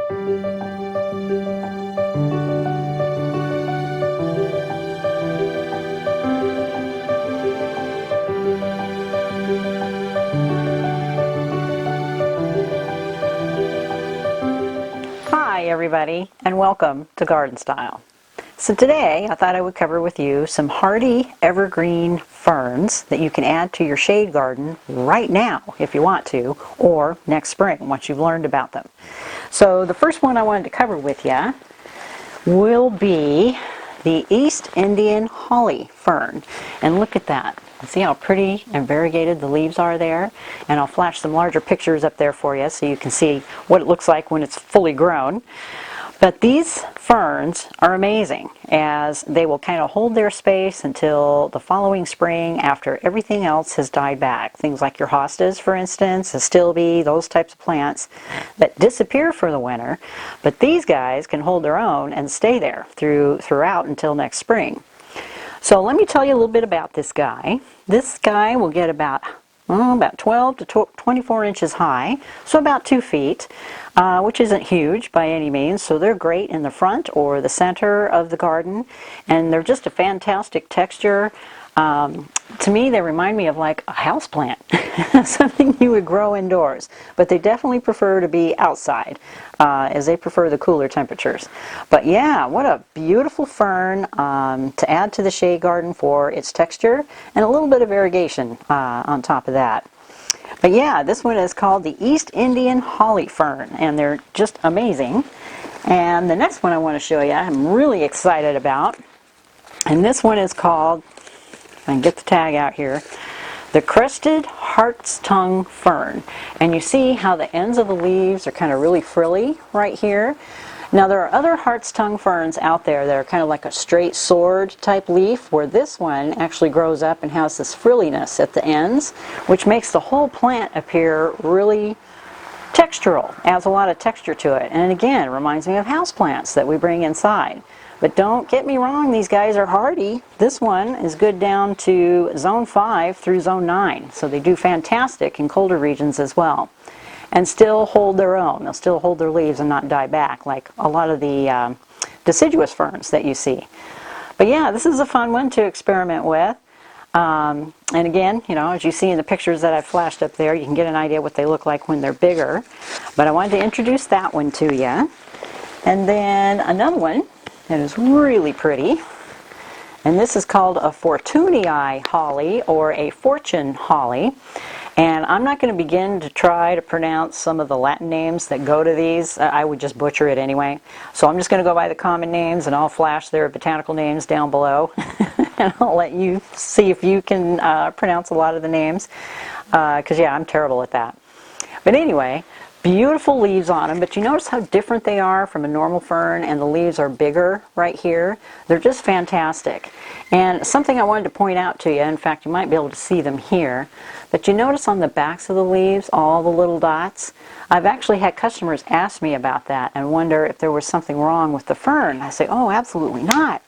Hi everybody, and welcome to Garden Style. So today I thought I would cover with you some hardy evergreen ferns that you can add to your shade garden right now if you want to, or next spring once you've learned about them. So the first one I wanted to cover with you will be the East Indian holly fern. And look at that. See how pretty and variegated the leaves are there? And I'll flash some larger pictures up there for you so you can see what it looks like when it's fully grown. But these ferns are amazing, as they will kind of hold their space until the following spring after everything else has died back. Things like your hostas, for instance, astilbe, those types of plants that disappear for the winter. But these guys can hold their own and stay there throughout until next spring. So let me tell you a little bit about this guy. This guy will get about 12 to 24 inches high, so about 2 feet, which isn't huge by any means. So they're great in the front or the center of the garden, and they're just a fantastic texture. To me, they remind me of like a house plant, something you would grow indoors. But they definitely prefer to be outside, as they prefer the cooler temperatures. But yeah, what a beautiful fern to add to the shade garden for its texture and a little bit of variegation on top of that. But yeah, this one is called the East Indian holly fern, and they're just amazing. And the next one I want to show you, I'm really excited about, and this one is called, I can get the tag out here, the Crested Hart's Tongue Fern. And you see how the ends of the leaves are kind of really frilly right here. Now there are other Hart's Tongue ferns out there that are kind of like a straight sword type leaf, where this one actually grows up and has this frilliness at the ends, which makes the whole plant appear really textural, adds a lot of texture to it. And again, reminds me of houseplants that we bring inside. But don't get me wrong, these guys are hardy. This one is good down to zone 5 through zone 9. So they do fantastic in colder regions as well. And still hold their own. They'll still hold their leaves and not die back like a lot of the deciduous ferns that you see. But yeah, this is a fun one to experiment with. And again, you know, as you see in the pictures that I've flashed up there, you can get an idea what they look like when they're bigger. But I wanted to introduce that one to you. And then another one that is really pretty, and this is called a fortunei holly, or a fortune holly. And I'm not going to begin to try to pronounce some of the Latin names that go to these. I would just butcher it anyway. So I'm just going to go by the common names, and I'll flash their botanical names down below. And I'll let you see if you can pronounce a lot of the names. Because yeah, I'm terrible at that. But anyway, beautiful leaves on them, but you notice how different they are from a normal fern, and the leaves are bigger right here. They're just fantastic. And something I wanted to point out to you, in fact you might be able to see them here, but you notice on the backs of the leaves all the little dots? I've actually had customers ask me about that and wonder if there was something wrong with the fern. I say, oh, absolutely not.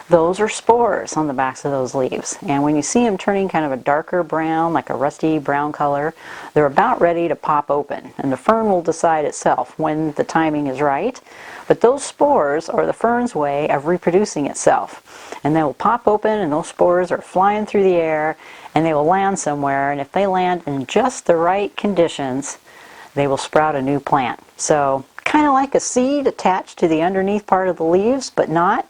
Those are spores on the backs of those leaves. And when you see them turning kind of a darker brown, like a rusty brown color, they're about ready to pop open. And the fern will decide itself when the timing is right. But those spores are the fern's way of reproducing itself. And they will pop open, and those spores are flying through the air, and they will land somewhere. And if they land in just the right conditions, they will sprout a new plant. So kind of like a seed attached to the underneath part of the leaves, but not.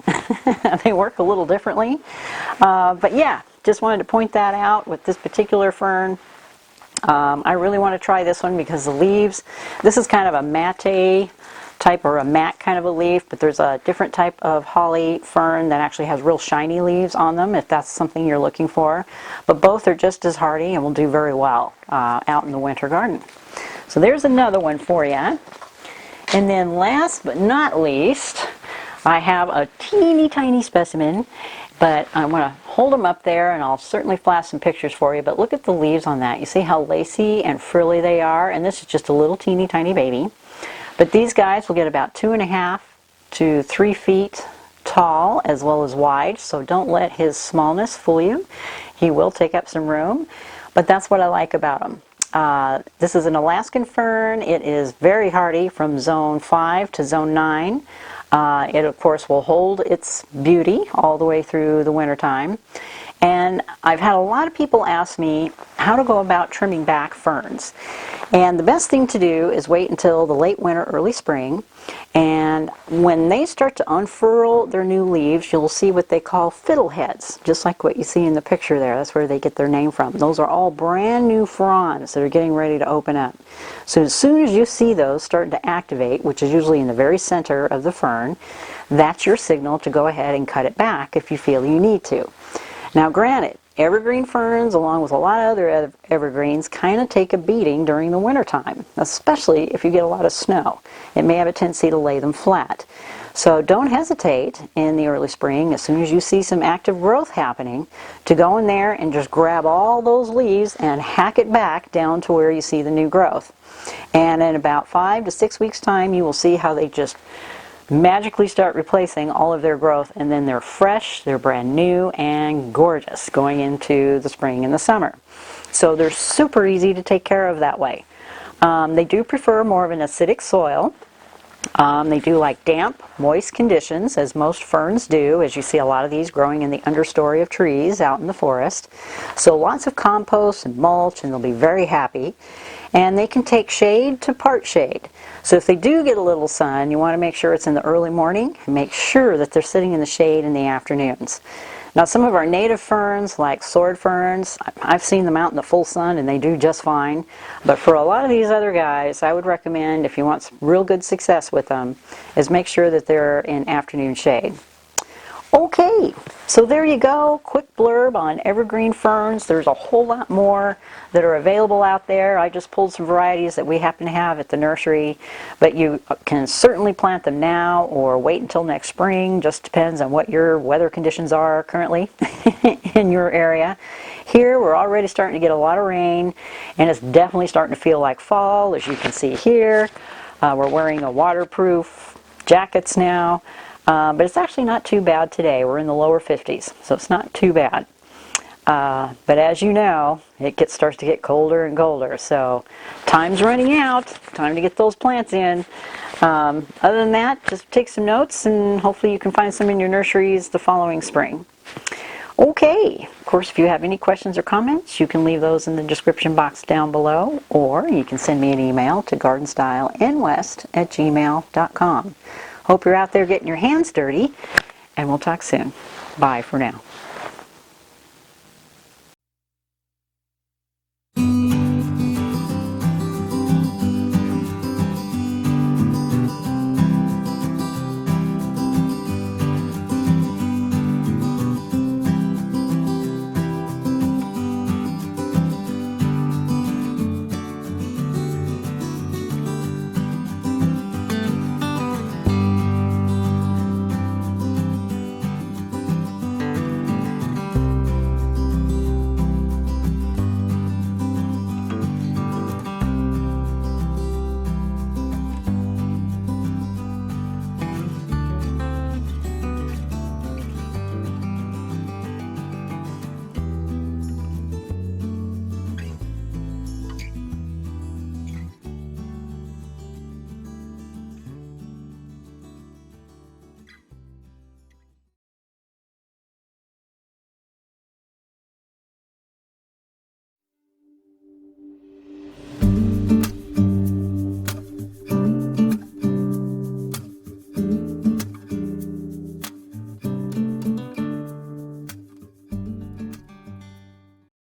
They work a little differently. But yeah, just wanted to point that out with this particular fern. I really want to try this one because the leaves, this is kind of a matte type, or a matte kind of a leaf, but there's a different type of holly fern that actually has real shiny leaves on them, if that's something you're looking for. But both are just as hardy and will do very well out in the winter garden. So there's another one for you. And then last but not least, I have a teeny tiny specimen, but I want to hold them up there, and I'll certainly flash some pictures for you. But look at the leaves on that. You see how lacy and frilly they are? And this is just a little teeny tiny baby. But these guys will get about 2.5 to 3 feet tall as well as wide, so don't let his smallness fool you. He will take up some room, but that's what I like about them. This is an Alaskan fern. It is very hardy from zone 5 to zone 9. It of course will hold its beauty all the way through the winter time. And I've had a lot of people ask me how to go about trimming back ferns. And the best thing to do is wait until the late winter, early spring. And when they start to unfurl their new leaves, you'll see what they call fiddleheads, just like what you see in the picture there. That's where they get their name from. Those are all brand new fronds that are getting ready to open up. So as soon as you see those starting to activate, which is usually in the very center of the fern, that's your signal to go ahead and cut it back if you feel you need to. Now granted, evergreen ferns, along with a lot of other evergreens, kind of take a beating during the winter time, especially if you get a lot of snow. It may have a tendency to lay them flat. So don't hesitate in the early spring, as soon as you see some active growth happening, to go in there and just grab all those leaves and hack it back down to where you see the new growth. And in about 5 to 6 weeks time, you will see how they just magically start replacing all of their growth, and then they're fresh, they're brand new and gorgeous going into the spring and the summer. So they're super easy to take care of that way. They do prefer more of an acidic soil. They do like damp, moist conditions, as most ferns do, as you see a lot of these growing in the understory of trees out in the forest. So lots of compost and mulch, and they'll be very happy. And they can take shade to part shade. So if they do get a little sun, you want to make sure it's in the early morning, and make sure that they're sitting in the shade in the afternoons. Now some of our native ferns, like sword ferns, I've seen them out in the full sun and they do just fine. But for a lot of these other guys, I would recommend, if you want some real good success with them, is make sure that they're in afternoon shade. Okay, so there you go, quick blurb on evergreen ferns. There's a whole lot more that are available out there. I just pulled some varieties that we happen to have at the nursery, but you can certainly plant them now or wait until next spring. Just depends on what your weather conditions are currently in your area. Here we're already starting to get a lot of rain, and it's definitely starting to feel like fall, as you can see here. We're wearing a waterproof jackets now. But it's actually not too bad today. We're in the lower 50s, so it's not too bad. But as you know, it starts to get colder and colder, so time's running out. Time to get those plants in. Other than that, just take some notes, and hopefully you can find some in your nurseries the following spring. Okay, of course, if you have any questions or comments, you can leave those in the description box down below, or you can send me an email to GardnStyleNwest@gmail.com. Hope you're out there getting your hands dirty, and we'll talk soon. Bye for now.